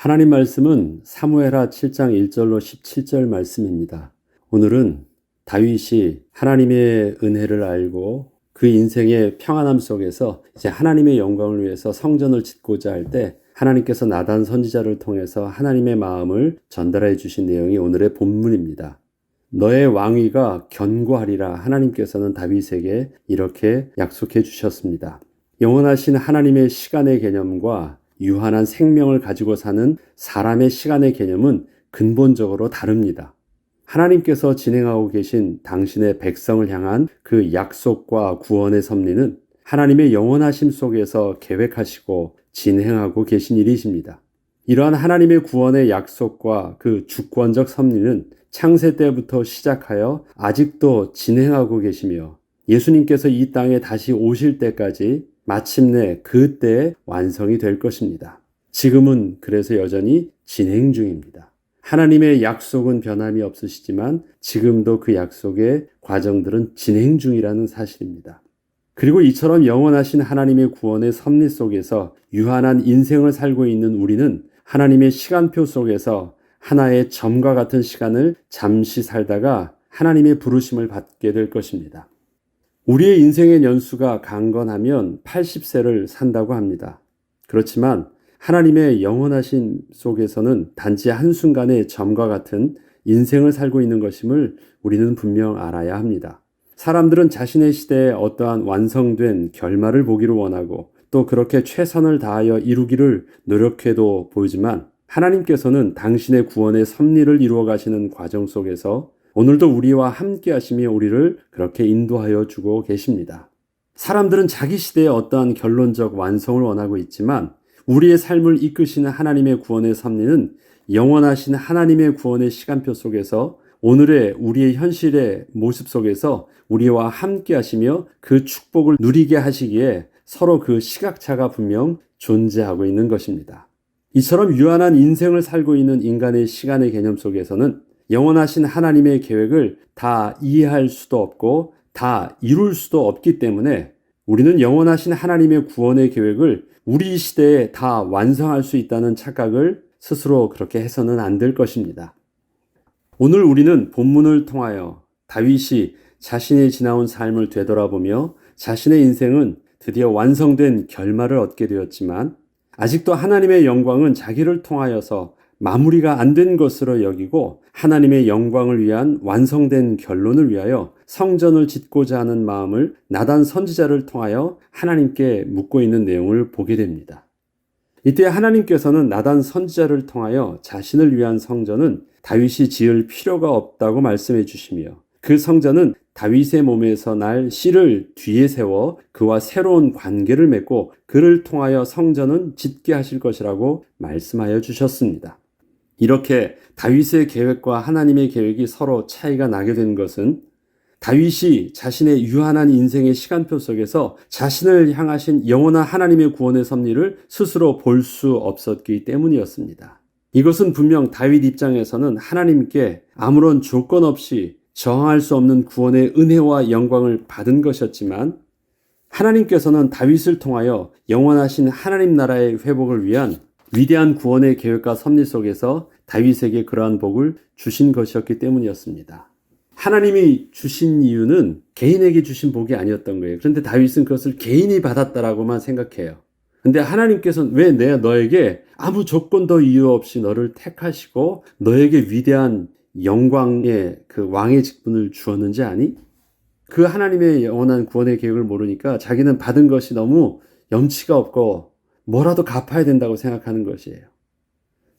하나님 말씀은 사무엘하 7장 1절로 17절 말씀입니다. 오늘은 다윗이 하나님의 은혜를 알고 그 인생의 평안함 속에서 이제 하나님의 영광을 위해서 성전을 짓고자 할 때 하나님께서 나단 선지자를 통해서 하나님의 마음을 전달해 주신 내용이 오늘의 본문입니다. 너의 왕위가 견고하리라 하나님께서는 다윗에게 이렇게 약속해 주셨습니다. 영원하신 하나님의 시간의 개념과 유한한 생명을 가지고 사는 사람의 시간의 개념은 근본적으로 다릅니다. 하나님께서 진행하고 계신 당신의 백성을 향한 그 약속과 구원의 섭리는 하나님의 영원하심 속에서 계획하시고 진행하고 계신 일이십니다. 이러한 하나님의 구원의 약속과 그 주권적 섭리는 창세 때부터 시작하여 아직도 진행하고 계시며 예수님께서 이 땅에 다시 오실 때까지 마침내 그때에 완성이 될 것입니다. 지금은 그래서 여전히 진행 중입니다. 하나님의 약속은 변함이 없으시지만 지금도 그 약속의 과정들은 진행 중이라는 사실입니다. 그리고 이처럼 영원하신 하나님의 구원의 섭리 속에서 유한한 인생을 살고 있는 우리는 하나님의 시간표 속에서 하나의 점과 같은 시간을 잠시 살다가 하나님의 부르심을 받게 될 것입니다. 우리의 인생의 연수가 강건하면 80세를 산다고 합니다. 그렇지만 하나님의 영원하신 속에서는 단지 한순간의 점과 같은 인생을 살고 있는 것임을 우리는 분명 알아야 합니다. 사람들은 자신의 시대에 어떠한 완성된 결말을 보기를 원하고 또 그렇게 최선을 다하여 이루기를 노력해도 보이지만 하나님께서는 당신의 구원의 섭리를 이루어 가시는 과정 속에서 오늘도 우리와 함께 하시며 우리를 그렇게 인도하여 주고 계십니다. 사람들은 자기 시대에 어떠한 결론적 완성을 원하고 있지만 우리의 삶을 이끄시는 하나님의 구원의 섭리는 영원하신 하나님의 구원의 시간표 속에서 오늘의 우리의 현실의 모습 속에서 우리와 함께 하시며 그 축복을 누리게 하시기에 서로 그 시각차가 분명 존재하고 있는 것입니다. 이처럼 유한한 인생을 살고 있는 인간의 시간의 개념 속에서는 영원하신 하나님의 계획을 다 이해할 수도 없고 다 이룰 수도 없기 때문에 우리는 영원하신 하나님의 구원의 계획을 우리 시대에 다 완성할 수 있다는 착각을 스스로 그렇게 해서는 안 될 것입니다. 오늘 우리는 본문을 통하여 다윗이 자신이 지나온 삶을 되돌아보며 자신의 인생은 드디어 완성된 결말을 얻게 되었지만 아직도 하나님의 영광은 자기를 통하여서 마무리가 안 된 것으로 여기고 하나님의 영광을 위한 완성된 결론을 위하여 성전을 짓고자 하는 마음을 나단 선지자를 통하여 하나님께 묻고 있는 내용을 보게 됩니다. 이때 하나님께서는 나단 선지자를 통하여 자신을 위한 성전은 다윗이 지을 필요가 없다고 말씀해 주시며 그 성전은 다윗의 몸에서 날 씨를 뒤에 세워 그와 새로운 관계를 맺고 그를 통하여 성전은 짓게 하실 것이라고 말씀하여 주셨습니다. 이렇게 다윗의 계획과 하나님의 계획이 서로 차이가 나게 된 것은 다윗이 자신의 유한한 인생의 시간표 속에서 자신을 향하신 영원한 하나님의 구원의 섭리를 스스로 볼 수 없었기 때문이었습니다. 이것은 분명 다윗 입장에서는 하나님께 아무런 조건 없이 저항할 수 없는 구원의 은혜와 영광을 받은 것이었지만 하나님께서는 다윗을 통하여 영원하신 하나님 나라의 회복을 위한 위대한 구원의 계획과 섭리 속에서 다윗에게 그러한 복을 주신 것이었기 때문이었습니다. 하나님이 주신 이유는 개인에게 주신 복이 아니었던 거예요. 그런데 다윗은 그것을 개인이 받았다라고만 생각해요. 근데 하나님께서는 왜 너에게 아무 조건도 이유 없이 너를 택하시고 너에게 위대한 영광의 그 왕의 직분을 주었는지 아니? 그 하나님의 영원한 구원의 계획을 모르니까 자기는 받은 것이 너무 염치가 없고 뭐라도 갚아야 된다고 생각하는 것이에요.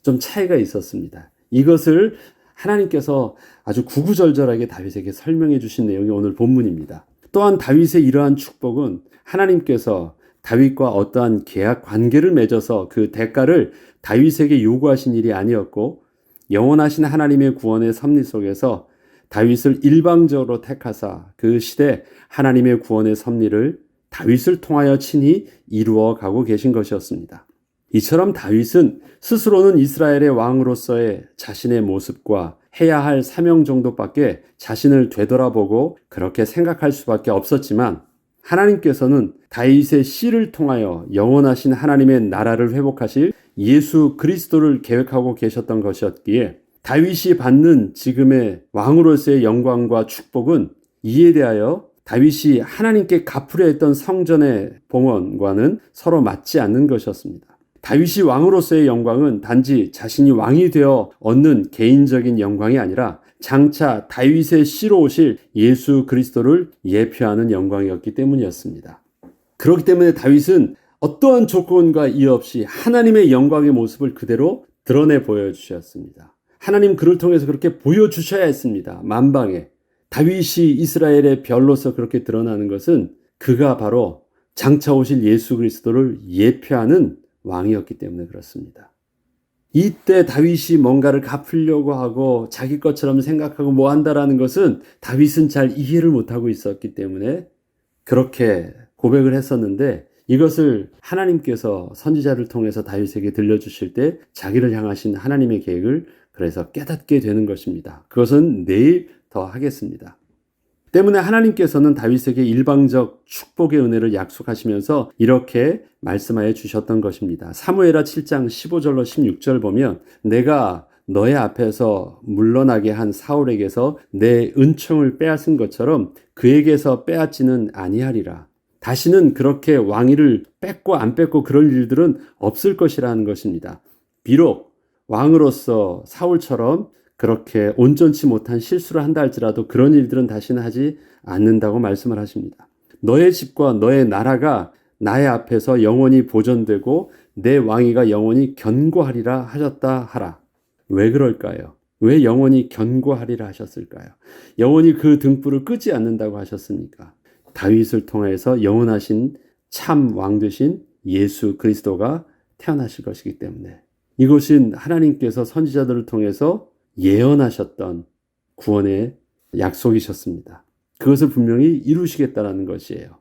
좀 차이가 있었습니다. 이것을 하나님께서 아주 구구절절하게 다윗에게 설명해 주신 내용이 오늘 본문입니다. 또한 다윗의 이러한 축복은 하나님께서 다윗과 어떠한 계약 관계를 맺어서 그 대가를 다윗에게 요구하신 일이 아니었고 영원하신 하나님의 구원의 섭리 속에서 다윗을 일방적으로 택하사 그 시대 하나님의 구원의 섭리를 다윗을 통하여 친히 이루어 가고 계신 것이었습니다. 이처럼 다윗은 스스로는 이스라엘의 왕으로서의 자신의 모습과 해야 할 사명 정도밖에 자신을 되돌아보고 그렇게 생각할 수밖에 없었지만 하나님께서는 다윗의 씨를 통하여 영원하신 하나님의 나라를 회복하실 예수 그리스도를 계획하고 계셨던 것이었기에 다윗이 받는 지금의 왕으로서의 영광과 축복은 이에 대하여 다윗이 하나님께 갚으려 했던 성전의 봉헌과는 서로 맞지 않는 것이었습니다. 다윗이 왕으로서의 영광은 단지 자신이 왕이 되어 얻는 개인적인 영광이 아니라 장차 다윗의 씨로 오실 예수 그리스도를 예표하는 영광이었기 때문이었습니다. 그렇기 때문에 다윗은 어떠한 조건과 이의 없이 하나님의 영광의 모습을 그대로 드러내 보여주셨습니다. 하나님 그를 통해서 그렇게 보여주셔야 했습니다. 만방에. 다윗이 이스라엘의 별로서 그렇게 드러나는 것은 그가 바로 장차 오실 예수 그리스도를 예표하는 왕이었기 때문에 그렇습니다. 이때 다윗이 뭔가를 갚으려고 하고 자기 것처럼 생각하고 뭐 한다라는 것은 다윗은 잘 이해를 못하고 있었기 때문에 그렇게 고백을 했었는데 이것을 하나님께서 선지자를 통해서 다윗에게 들려주실 때 자기를 향하신 하나님의 계획을 그래서 깨닫게 되는 것입니다. 그것은 내일 더 하겠습니다. 때문에 하나님께서는 다윗에게 일방적 축복의 은혜를 약속하시면서 이렇게 말씀하여 주셨던 것입니다. 사무엘하 7장 15절로 16절 보면 내가 너의 앞에서 물러나게 한 사울에게서 내 은총을 빼앗은 것처럼 그에게서 빼앗지는 아니하리라. 다시는 그렇게 왕위를 뺏고 안 뺏고 그럴 일들은 없을 것이라는 것입니다. 비록 왕으로서 사울처럼 그렇게 온전치 못한 실수를 한다 할지라도 그런 일들은 다시는 하지 않는다고 말씀을 하십니다. 너의 집과 너의 나라가 나의 앞에서 영원히 보존되고 내 왕위가 영원히 견고하리라 하셨다 하라. 왜 그럴까요? 왜 영원히 견고하리라 하셨을까요? 영원히 그 등불을 끄지 않는다고 하셨습니까? 다윗을 통해서 영원하신 참 왕 되신 예수 그리스도가 태어나실 것이기 때문에 이것은 하나님께서 선지자들을 통해서 예언하셨던 구원의 약속이셨습니다. 그것을 분명히 이루시겠다라는 것이에요.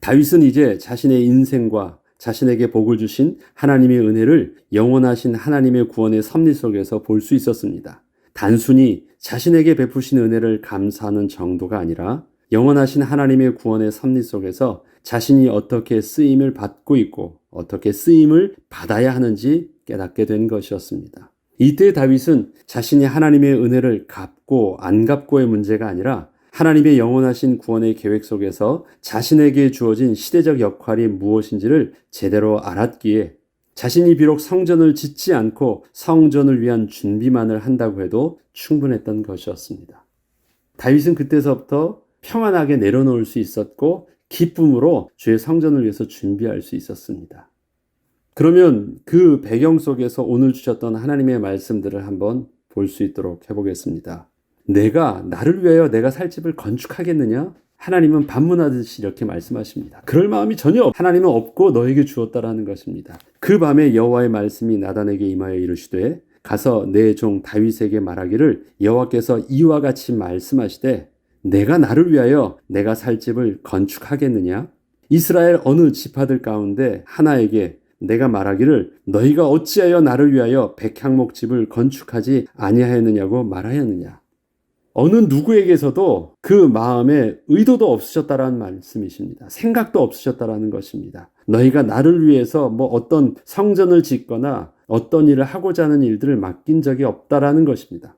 다윗은 이제 자신의 인생과 자신에게 복을 주신 하나님의 은혜를 영원하신 하나님의 구원의 섭리 속에서 볼 수 있었습니다. 단순히 자신에게 베푸신 은혜를 감사하는 정도가 아니라 영원하신 하나님의 구원의 섭리 속에서 자신이 어떻게 쓰임을 받고 있고 어떻게 쓰임을 받아야 하는지 깨닫게 된 것이었습니다. 이때 다윗은 자신이 하나님의 은혜를 갚고 안 갚고의 문제가 아니라 하나님의 영원하신 구원의 계획 속에서 자신에게 주어진 시대적 역할이 무엇인지를 제대로 알았기에 자신이 비록 성전을 짓지 않고 성전을 위한 준비만을 한다고 해도 충분했던 것이었습니다. 다윗은 그때서부터 평안하게 내려놓을 수 있었고 기쁨으로 주의 성전을 위해서 준비할 수 있었습니다. 그러면 그 배경 속에서 오늘 주셨던 하나님의 말씀들을 한번 볼 수 있도록 해보겠습니다. 내가 나를 위하여 내가 살 집을 건축하겠느냐? 하나님은 반문하듯이 이렇게 말씀하십니다. 그럴 마음이 전혀 하나님은 없고 너에게 주었다라는 것입니다. 그 밤에 여호와의 말씀이 나단에게 임하여 이르시되 가서 내 종 다윗에게 말하기를 여호와께서 이와 같이 말씀하시되 내가 나를 위하여 내가 살 집을 건축하겠느냐? 이스라엘 어느 지파들 가운데 하나에게 내가 말하기를 너희가 어찌하여 나를 위하여 백향목집을 건축하지 아니하였느냐고 말하였느냐. 어느 누구에게서도 그 마음에 의도도 없으셨다라는 말씀이십니다. 생각도 없으셨다라는 것입니다. 너희가 나를 위해서 뭐 어떤 성전을 짓거나 어떤 일을 하고자 하는 일들을 맡긴 적이 없다라는 것입니다.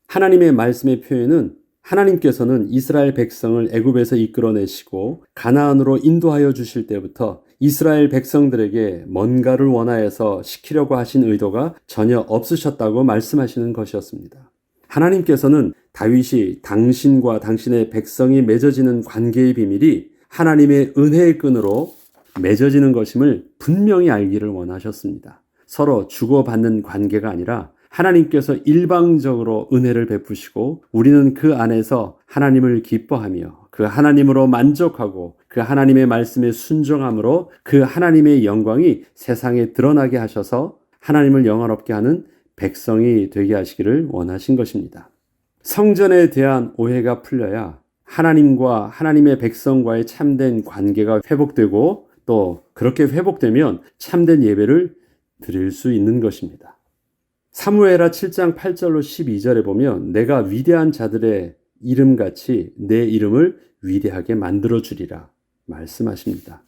하나님의 말씀의 표현은 하나님께서는 이스라엘 백성을 애굽에서 이끌어내시고 가나안으로 인도하여 주실 때부터 이스라엘 백성들에게 뭔가를 원하여서 시키려고 하신 의도가 전혀 없으셨다고 말씀하시는 것이었습니다. 하나님께서는 다윗이 당신과 당신의 백성이 맺어지는 관계의 비밀이 하나님의 은혜의 끈으로 맺어지는 것임을 분명히 알기를 원하셨습니다. 서로 주고받는 관계가 아니라 하나님께서 일방적으로 은혜를 베푸시고 우리는 그 안에서 하나님을 기뻐하며 그 하나님으로 만족하고 그 하나님의 말씀에 순종함으로 그 하나님의 영광이 세상에 드러나게 하셔서 하나님을 영화롭게 하는 백성이 되게 하시기를 원하신 것입니다. 성전에 대한 오해가 풀려야 하나님과 하나님의 백성과의 참된 관계가 회복되고 또 그렇게 회복되면 참된 예배를 드릴 수 있는 것입니다. 사무엘하 7장 8절로 12절에 보면 내가 위대한 자들의 이름같이 내 이름을 위대하게 만들어 주리라 말씀하십니다.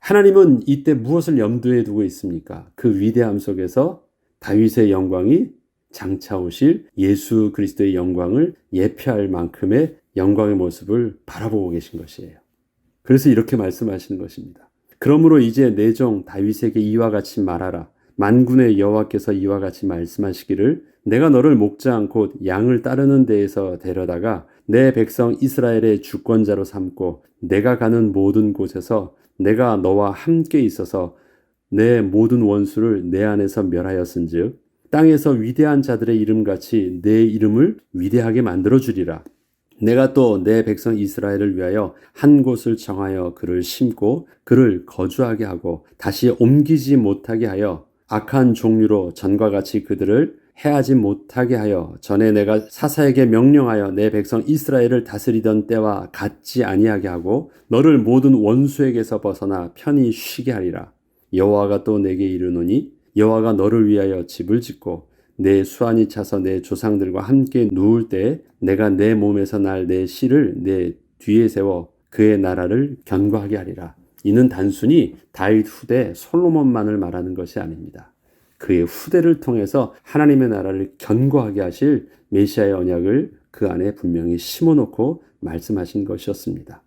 하나님은 이때 무엇을 염두에 두고 있습니까? 그 위대함 속에서 다윗의 영광이 장차 오실 예수 그리스도의 영광을 예표할 만큼의 영광의 모습을 바라보고 계신 것이에요. 그래서 이렇게 말씀하시는 것입니다. 그러므로 이제 내 종 다윗에게 이와 같이 말하라. 만군의 여호와께서 이와 같이 말씀하시기를 내가 너를 목장 곧 양을 따르는 데에서 데려다가 내 백성 이스라엘의 주권자로 삼고 내가 가는 모든 곳에서 내가 너와 함께 있어서 내 모든 원수를 내 안에서 멸하였은즉 땅에서 위대한 자들의 이름같이 내 이름을 위대하게 만들어 주리라. 내가 또 내 백성 이스라엘을 위하여 한 곳을 정하여 그를 심고 그를 거주하게 하고 다시 옮기지 못하게 하여 악한 종류로 전과 같이 그들을 해하지 못하게 하여 전에 내가 사사에게 명령하여 내 백성 이스라엘을 다스리던 때와 같지 아니하게 하고 너를 모든 원수에게서 벗어나 편히 쉬게 하리라. 여호와가 또 내게 이르노니 여호와가 너를 위하여 집을 짓고 내 수완이 차서 내 조상들과 함께 누울 때 내가 내 몸에서 날 내 씨를 내 뒤에 세워 그의 나라를 견고하게 하리라. 이는 단순히 다윗 후대 솔로몬만을 말하는 것이 아닙니다. 그의 후대를 통해서 하나님의 나라를 견고하게 하실 메시아의 언약을 그 안에 분명히 심어놓고 말씀하신 것이었습니다.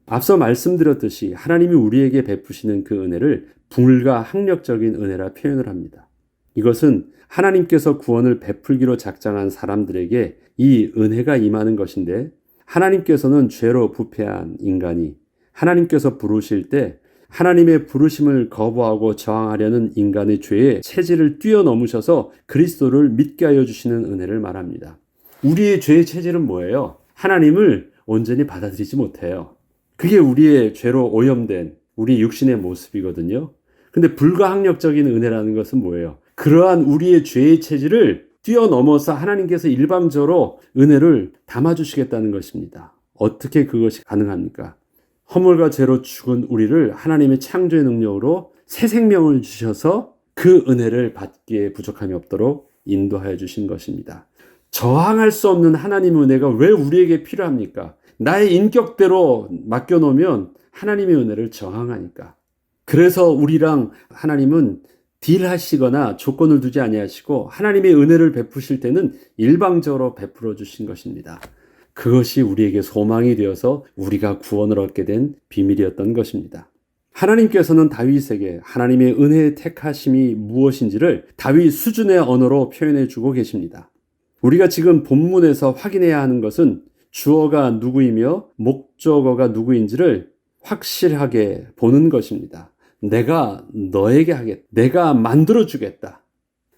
앞서 말씀드렸듯이 하나님이 우리에게 베푸시는 그 은혜를 불가항력적인 은혜라 표현을 합니다. 이것은 하나님께서 구원을 베풀기로 작정한 사람들에게 이 은혜가 임하는 것인데 하나님께서는 죄로 부패한 인간이 하나님께서 부르실 때 하나님의 부르심을 거부하고 저항하려는 인간의 죄의 체질을 뛰어넘으셔서 그리스도를 믿게 하여 주시는 은혜를 말합니다. 우리의 죄의 체질은 뭐예요? 하나님을 온전히 받아들이지 못해요. 그게 우리의 죄로 오염된 우리 육신의 모습이거든요. 근데 불가항력적인 은혜라는 것은 뭐예요? 그러한 우리의 죄의 체질을 뛰어넘어서 하나님께서 일방적으로 은혜를 담아주시겠다는 것입니다. 어떻게 그것이 가능합니까? 허물과 죄로 죽은 우리를 하나님의 창조의 능력으로 새 생명을 주셔서 그 은혜를 받기에 부족함이 없도록 인도하여 주신 것입니다. 저항할 수 없는 하나님의 은혜가 왜 우리에게 필요합니까? 나의 인격대로 맡겨놓으면 하나님의 은혜를 저항하니까. 그래서 우리랑 하나님은 딜하시거나 조건을 두지 아니하시고 하나님의 은혜를 베푸실 때는 일방적으로 베풀어 주신 것입니다. 그것이 우리에게 소망이 되어서 우리가 구원을 얻게 된 비밀이었던 것입니다. 하나님께서는 다윗에게 하나님의 은혜의 택하심이 무엇인지를 다윗 수준의 언어로 표현해 주고 계십니다. 우리가 지금 본문에서 확인해야 하는 것은 주어가 누구이며 목적어가 누구인지를 확실하게 보는 것입니다. 내가 너에게 하겠다. 내가 만들어 주겠다.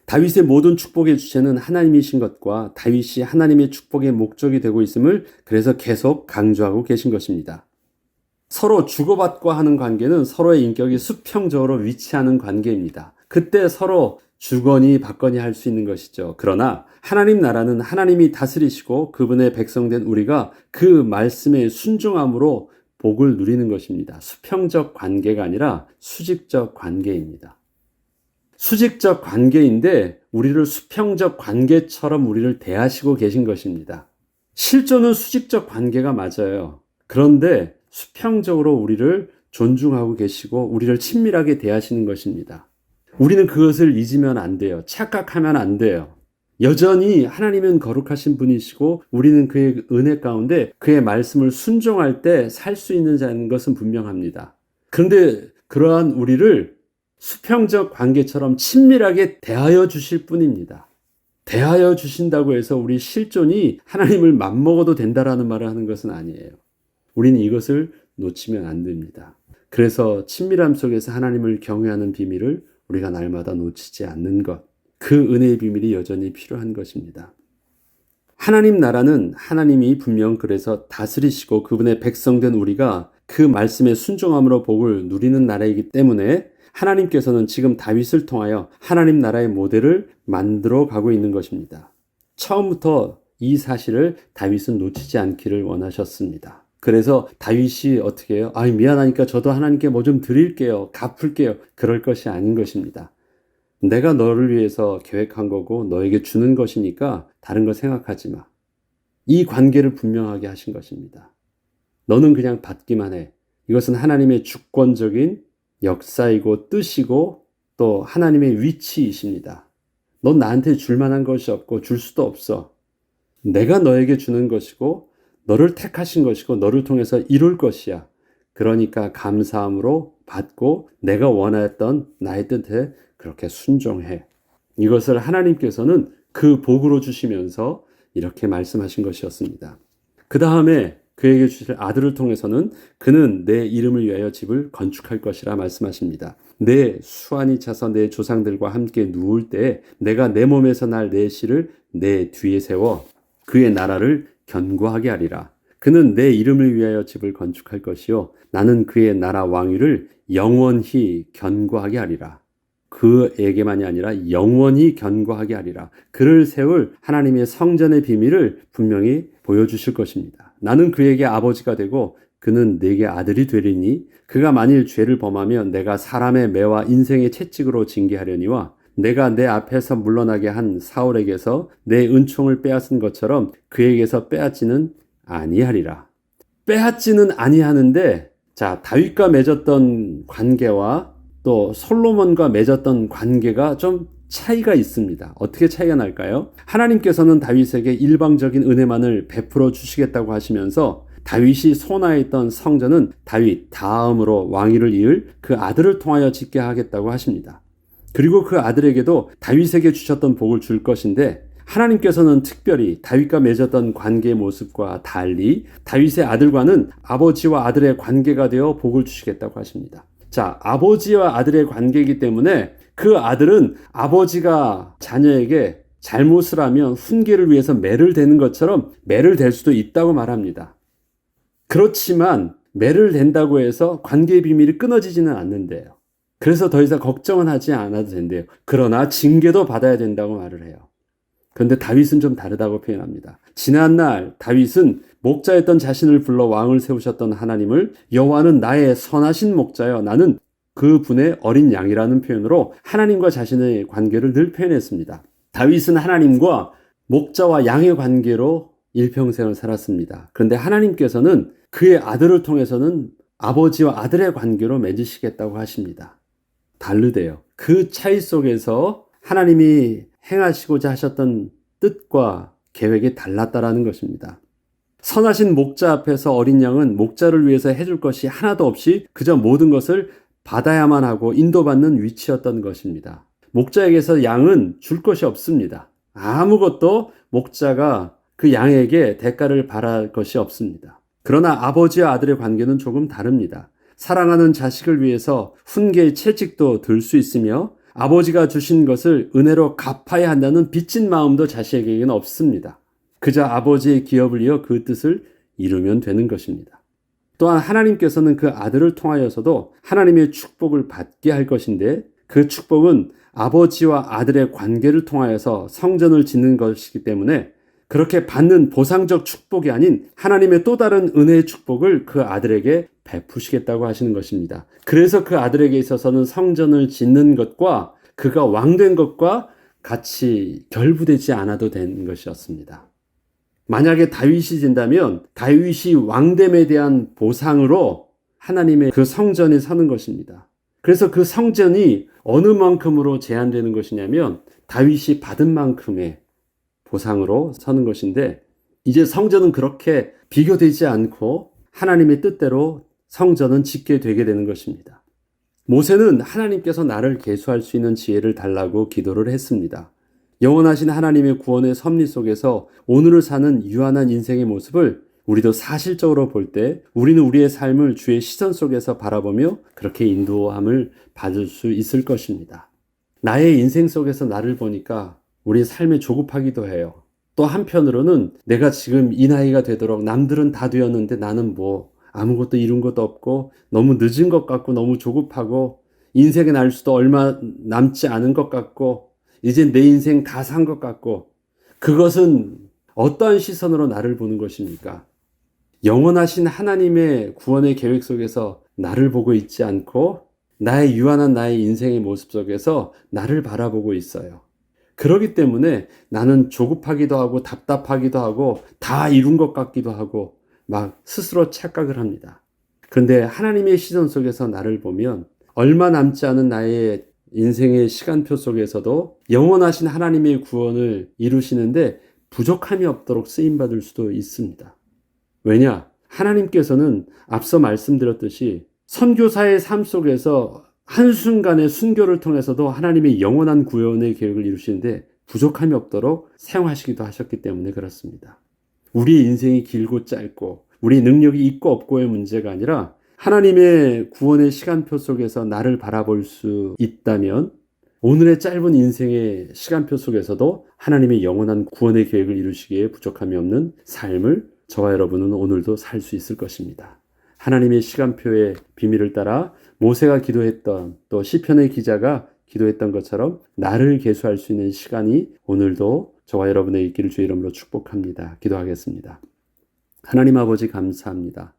다윗의 모든 축복의 주체는 하나님이신 것과 다윗이 하나님의 축복의 목적이 되고 있음을 그래서 계속 강조하고 계신 것입니다. 서로 주고받고 하는 관계는 서로의 인격이 수평적으로 위치하는 관계입니다. 그때 서로 주거니 받거니 할 수 있는 것이죠. 그러나 하나님 나라는 하나님이 다스리시고 그분의 백성된 우리가 그 말씀에 순종함으로 복을 누리는 것입니다. 수평적 관계가 아니라 수직적 관계입니다. 수직적 관계인데 우리를 수평적 관계처럼 우리를 대하시고 계신 것입니다. 실존은 수직적 관계가 맞아요. 그런데 수평적으로 우리를 존중하고 계시고 우리를 친밀하게 대하시는 것입니다. 우리는 그것을 잊으면 안 돼요. 착각하면 안 돼요. 여전히 하나님은 거룩하신 분이시고 우리는 그의 은혜 가운데 그의 말씀을 순종할 때 살 수 있는 자인 것은 분명합니다. 그런데 그러한 우리를 수평적 관계처럼 친밀하게 대하여 주실 뿐입니다. 대하여 주신다고 해서 우리 실존이 하나님을 맘먹어도 된다라는 말을 하는 것은 아니에요. 우리는 이것을 놓치면 안 됩니다. 그래서 친밀함 속에서 하나님을 경외하는 비밀을 우리가 날마다 놓치지 않는 것. 그 은혜의 비밀이 여전히 필요한 것입니다. 하나님 나라는 하나님이 분명 그래서 다스리시고 그분의 백성된 우리가 그 말씀에 순종함으로 복을 누리는 나라이기 때문에 하나님께서는 지금 다윗을 통하여 하나님 나라의 모델을 만들어 가고 있는 것입니다. 처음부터 이 사실을 다윗은 놓치지 않기를 원하셨습니다. 그래서 다윗이 어떻게 해요? 미안하니까 저도 하나님께 뭐 좀 드릴게요. 갚을게요. 그럴 것이 아닌 것입니다. 내가 너를 위해서 계획한 거고 너에게 주는 것이니까 다른 거 생각하지 마. 이 관계를 분명하게 하신 것입니다. 너는 그냥 받기만 해. 이것은 하나님의 주권적인 역사이고 뜻이고 또 하나님의 위치이십니다. 넌 나한테 줄 만한 것이 없고 줄 수도 없어. 내가 너에게 주는 것이고 너를 택하신 것이고 너를 통해서 이룰 것이야. 그러니까 감사함으로 받고 내가 원하였던 나의 뜻에 그렇게 순종해. 이것을 하나님께서는 그 복으로 주시면서 이렇게 말씀하신 것이었습니다. 그 다음에 그에게 주실 아들을 통해서는 그는 내 이름을 위하여 집을 건축할 것이라 말씀하십니다. 내 수완이 차서 내 조상들과 함께 누울 때 내가 내 몸에서 날 내 씨를 내 뒤에 세워 그의 나라를 견고하게 하리라. 그는 내 이름을 위하여 집을 건축할 것이요 나는 그의 나라 왕위를 영원히 견고하게 하리라. 그에게만이 아니라 영원히 견고하게 하리라. 그를 세울 하나님의 성전의 비밀을 분명히 보여주실 것입니다. 나는 그에게 아버지가 되고 그는 내게 아들이 되리니 그가 만일 죄를 범하면 내가 사람의 매와 인생의 채찍으로 징계하려니와 내가 내 앞에서 물러나게 한 사울에게서 내 은총을 빼앗은 것처럼 그에게서 빼앗지는 아니하리라. 빼앗지는 아니하는데 자, 다윗과 맺었던 관계와 또 솔로몬과 맺었던 관계가 좀 차이가 있습니다. 어떻게 차이가 날까요? 하나님께서는 다윗에게 일방적인 은혜만을 베풀어 주시겠다고 하시면서 다윗이 소나했던 성전은 다윗 다음으로 왕위를 이을 그 아들을 통하여 짓게 하겠다고 하십니다. 그리고 그 아들에게도 다윗에게 주셨던 복을 줄 것인데 하나님께서는 특별히 다윗과 맺었던 관계의 모습과 달리 다윗의 아들과는 아버지와 아들의 관계가 되어 복을 주시겠다고 하십니다. 자, 아버지와 아들의 관계이기 때문에 그 아들은 아버지가 자녀에게 잘못을 하면 훈계를 위해서 매를 대는 것처럼 매를 댈 수도 있다고 말합니다. 그렇지만 매를 댄다고 해서 관계의 비밀이 끊어지지는 않는데요. 그래서 더 이상 걱정은 하지 않아도 된대요. 그러나 징계도 받아야 된다고 말을 해요. 그런데 다윗은 좀 다르다고 표현합니다. 지난날 다윗은 목자였던 자신을 불러 왕을 세우셨던 하나님을 여호와는 나의 선하신 목자여 나는 그 분의 어린 양이라는 표현으로 하나님과 자신의 관계를 늘 표현했습니다. 다윗은 하나님과 목자와 양의 관계로 일평생을 살았습니다. 그런데 하나님께서는 그의 아들을 통해서는 아버지와 아들의 관계로 맺으시겠다고 하십니다. 다르대요. 그 차이 속에서 하나님이 행하시고자 하셨던 뜻과 계획이 달랐다라는 것입니다. 선하신 목자 앞에서 어린 양은 목자를 위해서 해줄 것이 하나도 없이 그저 모든 것을 받아야만 하고 인도받는 위치였던 것입니다. 목자에게서 양은 줄 것이 없습니다. 아무것도 목자가 그 양에게 대가를 바랄 것이 없습니다. 그러나 아버지와 아들의 관계는 조금 다릅니다. 사랑하는 자식을 위해서 훈계의 채찍도 들 수 있으며 아버지가 주신 것을 은혜로 갚아야 한다는 빚진 마음도 자식에게는 없습니다. 그저 아버지의 기업을 이어 그 뜻을 이루면 되는 것입니다. 또한 하나님께서는 그 아들을 통하여서도 하나님의 축복을 받게 할 것인데 그 축복은 아버지와 아들의 관계를 통하여서 성전을 짓는 것이기 때문에 그렇게 받는 보상적 축복이 아닌 하나님의 또 다른 은혜의 축복을 그 아들에게 베푸시겠다고 하시는 것입니다. 그래서 그 아들에게 있어서는 성전을 짓는 것과 그가 왕된 것과 같이 결부되지 않아도 되는 것이었습니다. 만약에 다윗이 된다면 다윗이 왕됨에 대한 보상으로 하나님의 그 성전에 서는 것입니다. 그래서 그 성전이 어느 만큼으로 제한되는 것이냐면 다윗이 받은 만큼의 보상으로 서는 것인데 이제 성전은 그렇게 비교되지 않고 하나님의 뜻대로 성전은 짓게 되게 되는 것입니다. 모세는 하나님께서 나를 계수할 수 있는 지혜를 달라고 기도를 했습니다. 영원하신 하나님의 구원의 섭리 속에서 오늘을 사는 유한한 인생의 모습을 우리도 사실적으로 볼 때 우리는 우리의 삶을 주의 시선 속에서 바라보며 그렇게 인도함을 받을 수 있을 것입니다. 나의 인생 속에서 나를 보니까 우리 삶에 조급하기도 해요. 또 한편으로는 내가 지금 이 나이가 되도록 남들은 다 되었는데 나는 뭐 아무것도 이룬 것도 없고 너무 늦은 것 같고 너무 조급하고 인생의 날수도 얼마 남지 않은 것 같고 이제 내 인생 다 산 것 같고 그것은 어떠한 시선으로 나를 보는 것입니까? 영원하신 하나님의 구원의 계획 속에서 나를 보고 있지 않고 나의 유한한 나의 인생의 모습 속에서 나를 바라보고 있어요. 그렇기 때문에 나는 조급하기도 하고 답답하기도 하고 다 이룬 것 같기도 하고 막 스스로 착각을 합니다. 그런데 하나님의 시선 속에서 나를 보면 얼마 남지 않은 나의 인생의 시간표 속에서도 영원하신 하나님의 구원을 이루시는데 부족함이 없도록 쓰임받을 수도 있습니다. 왜냐? 하나님께서는 앞서 말씀드렸듯이 선교사의 삶 속에서 한순간의 순교를 통해서도 하나님의 영원한 구원의 계획을 이루시는데 부족함이 없도록 사용하시기도 하셨기 때문에 그렇습니다. 우리 인생이 길고 짧고 우리 능력이 있고 없고의 문제가 아니라 하나님의 구원의 시간표 속에서 나를 바라볼 수 있다면 오늘의 짧은 인생의 시간표 속에서도 하나님의 영원한 구원의 계획을 이루시기에 부족함이 없는 삶을 저와 여러분은 오늘도 살 수 있을 것입니다. 하나님의 시간표의 비밀을 따라 모세가 기도했던 또 시편의 기자가 기도했던 것처럼 나를 계수할 수 있는 시간이 오늘도 저와 여러분의 있기를 주의 이름으로 축복합니다. 기도하겠습니다. 하나님 아버지 감사합니다.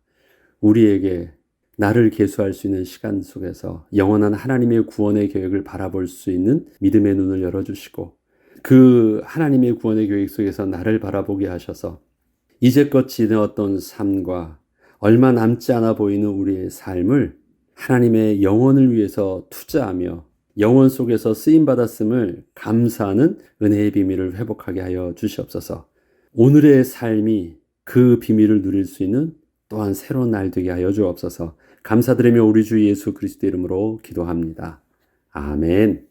우리에게 나를 계수할 수 있는 시간 속에서 영원한 하나님의 구원의 계획을 바라볼 수 있는 믿음의 눈을 열어주시고 그 하나님의 구원의 계획 속에서 나를 바라보게 하셔서 이제껏 지내었던 삶과 얼마 남지 않아 보이는 우리의 삶을 하나님의 영혼을 위해서 투자하며 영혼 속에서 쓰임받았음을 감사하는 은혜의 비밀을 회복하게 하여 주시옵소서. 오늘의 삶이 그 비밀을 누릴 수 있는 또한 새로운 날 되게 하여 주옵소서. 감사드리며 우리 주 예수 그리스도 이름으로 기도합니다. 아멘.